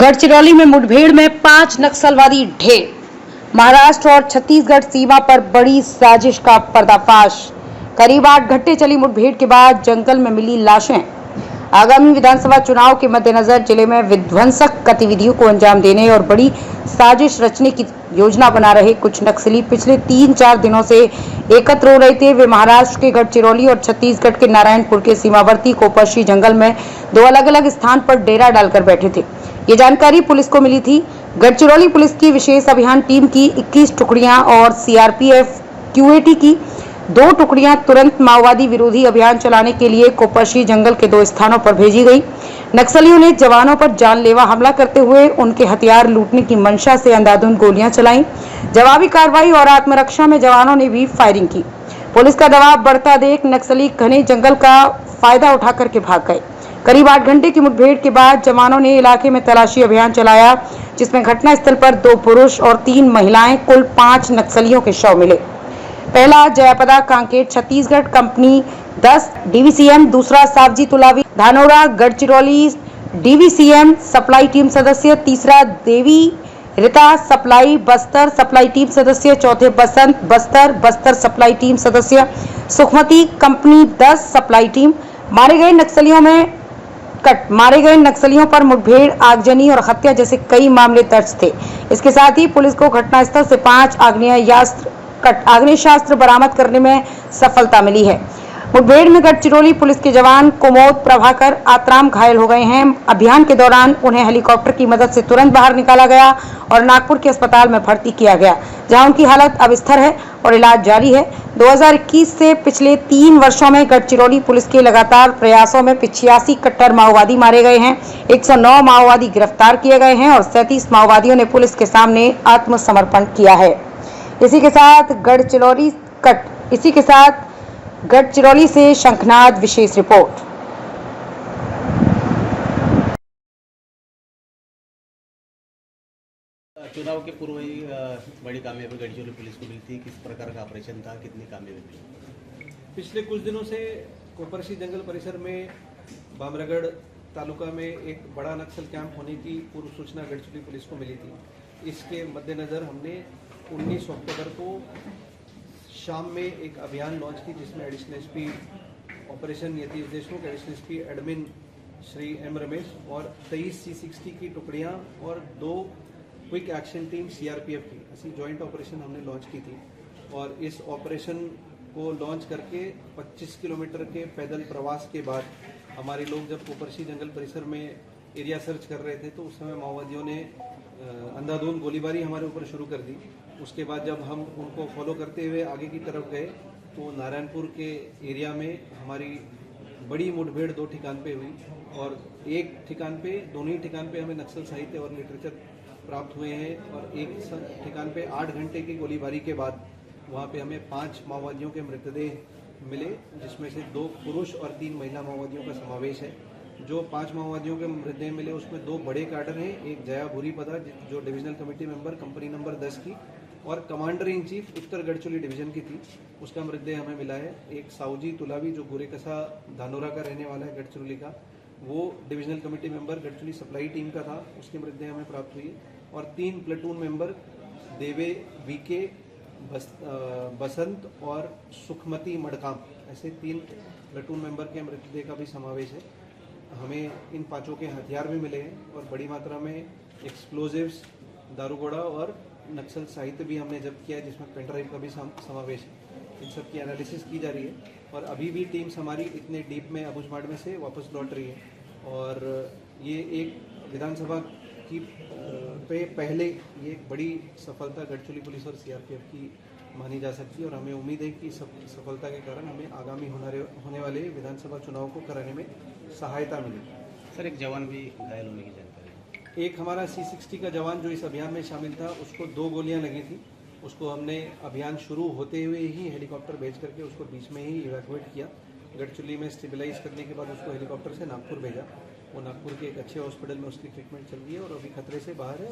गढ़चिरौली में मुठभेड़ में 5 नक्सलवादी ढेर। महाराष्ट्र और छत्तीसगढ़ सीमा पर बड़ी साजिश का पर्दाफाश। करीब 8 घंटे चली मुठभेड़ के बाद जंगल में मिली लाशें। आगामी विधानसभा चुनाव के मद्देनजर जिले में विध्वंसक गतिविधियों को अंजाम देने और बड़ी साजिश रचने की योजना बना रहे कुछ नक्सली पिछले 3-4 दिनों से एकत्र हो रहे थे। वे महाराष्ट्र के गढ़चिरौली और छत्तीसगढ़ के नारायणपुर के सीमावर्ती कोपरशी जंगल में 2 अलग-अलग स्थान पर डेरा डालकर बैठे थे। ये जानकारी पुलिस को मिली थी। गढ़चिरौली पुलिस की विशेष अभियान टीम की 21 टुकड़ियां और सीआरपीएफ क्यूएटी की 2 टुकड़ियां तुरंत माओवादी विरोधी अभियान चलाने के लिए कोपरशी जंगल के 2 स्थानों पर भेजी गई। नक्सलियों ने जवानों पर जानलेवा हमला करते हुए उनके हथियार लूटने की मंशा से अंधाधुंध गोलियां चलाई। जवाबी कार्रवाई और आत्मरक्षा में जवानों ने भी फायरिंग की। पुलिस का दबाव बढ़ता देख नक्सली घने जंगल का फायदा उठाकर के भाग गए। करीब 8 घंटे की मुठभेड़ के बाद जवानों ने इलाके में तलाशी अभियान चलाया, जिसमें घटनास्थल पर 2 पुरुष और 3 महिलाएं कुल 5 नक्सलियों के शव मिले। पहला जयापदा कांकेर छत्तीसगढ़ कंपनी 10 डीवीसीएम, दूसरा Sawji Tulavi Dhanora Gadchiroli DVCM supply team सदस्य, तीसरा Devi Rita supply Bastar supply team सदस्य, चौथे बसंत बस्तर सप्लाई टीम सदस्य, सुखमती कंपनी 10 सप्लाई टीम। मारे गए नक्सलियों पर मुठभेड़, आगजनी और हत्या जैसे कई मामले दर्ज थे। इसके साथ ही पुलिस को घटनास्थल से 5 आग्नेयास्त्र बरामद करने में सफलता मिली है। मुठभेड़ में गढ़चिरौली पुलिस के जवान कुमोद प्रभाकर आत्राम घायल हो गए हैं। अभियान के दौरान उन्हें हेलीकॉप्टर की मदद से तुरंत बाहर निकाला गया और नागपुर के अस्पताल में भर्ती किया गया, जहां उनकी हालत अब स्थिर है और इलाज जारी है। 2021 से पिछले 3 वर्षों में गढ़चिरौली पुलिस के लगातार प्रयासों में 85 कट्टर माओवादी मारे गए हैं, 109 माओवादी गिरफ्तार किए गए हैं और 37 माओवादियों ने पुलिस के सामने आत्मसमर्पण किया है। इसी के साथ गढ़चिरौली से शंखनाद विशेष रिपोर्ट। चुनाव के पूर्व ही बड़ी कामयाबी गढ़चिरौली पुलिस को मिली थी। किस प्रकार का ऑपरेशन था, कितनी कामयाबी मिली? पिछले कुछ दिनों से कोपरशी जंगल परिसर में बामरागढ़ तालुका में एक बड़ा नक्सल कैंप होने की पूर्व सूचना गढ़चिरौली पुलिस को मिली थी। इसके मद्देनज़र हमने 19 अक्टूबर को शाम में एक अभियान लॉन्च की, जिसमें additional SP operation Yatish Deshmukh, additional SP admin Shri M Ramesh और 23 C60 की टुकड़ियां और 2 क्विक एक्शन टीम सीआरपीएफ की ऐसी जॉइंट ऑपरेशन हमने लॉन्च की थी। और इस ऑपरेशन को लॉन्च करके 25 किलोमीटर के पैदल प्रवास के बाद हमारे लोग जब कोपरशी जंगल परिसर में एरिया सर्च कर रहे थे, तो उस समय माओवादियों ने अंधाधुंध गोलीबारी हमारे ऊपर शुरू कर दी। उसके बाद जब हम उनको फॉलो करते हुए आगे की तरफ गए, तो नारायणपुर के एरिया में हमारी बड़ी मुठभेड़ 2 ठिकान पे हुई और एक ठिकान पे, दोनों ही ठिकान पे हमें नक्सल साहित्य और लिटरेचर प्राप्त हुए हैं। और एक ठिकान पे 8 घंटे की गोलीबारी के बाद वहाँ पे हमें 5 माओवादियों के मृतदेह मिले, जिसमें से 2 पुरुष और 3 महिला माओवादियों का समावेश है। जो 5 माओवादियों के मृतदेह मिले उसमें 2 बड़े कैडर हैं, एक जया भूरीपदा जो divisional committee member company number 10 की और commander in chief Uttar Gadchiroli division की थी, उसका मृतदेह हमें मिला है। एक सावजी तुलावी जो गोरेकसा धानोरा का रहने वाला है गढ़चिरौली का, वो divisional committee member Gadchiroli supply team का था, उसकी मृतदेह हमें प्राप्त हुई। और 3 प्लेटून मेंबर देवे वीके बसंत और सुखमती मड़काम, ऐसे 3 प्लेटून मेंबर के मृतदेह का भी समावेश है। हमें इन 5 के हथियार भी मिले हैं और बड़ी मात्रा में एक्सप्लोजिव्स, दारूगोड़ा और नक्सल साहित्य भी हमने जब्त किया है, जिसमें पेनड्राइव का भी समावेश है। इन सब की एनालिसिस की जा रही है और अभी भी टीम्स हमारी इतने डीप में अबुझमाड़ में से वापस लौट रही है। और ये एक विधानसभा की पहले ये एक बड़ी सफलता गढ़चिरौली पुलिस और सीआरपीएफ की मानी जा सकती है और हमें उम्मीद है कि सफलता के कारण हमें आगामी होने वाले विधानसभा चुनाव को कराने में सहायता मिलेगी। सर, एक जवान भी घायल होने की जानकारी। एक हमारा C60 का जवान जो इस अभियान में शामिल था, उसको 2 गोलियां लगी थी। उसको हमने अभियान शुरू होते हुए ही हेलीकॉप्टर भेज करके उसको बीच में ही इवैक्यूएट किया। गढ़चिरौली में स्टेबलाइज करने के बाद उसको हेलीकॉप्टर से नागपुर भेजा। वो नागपुर के एक अच्छे हॉस्पिटल में उसकी ट्रीटमेंट चल रही है और अभी खतरे से बाहर है।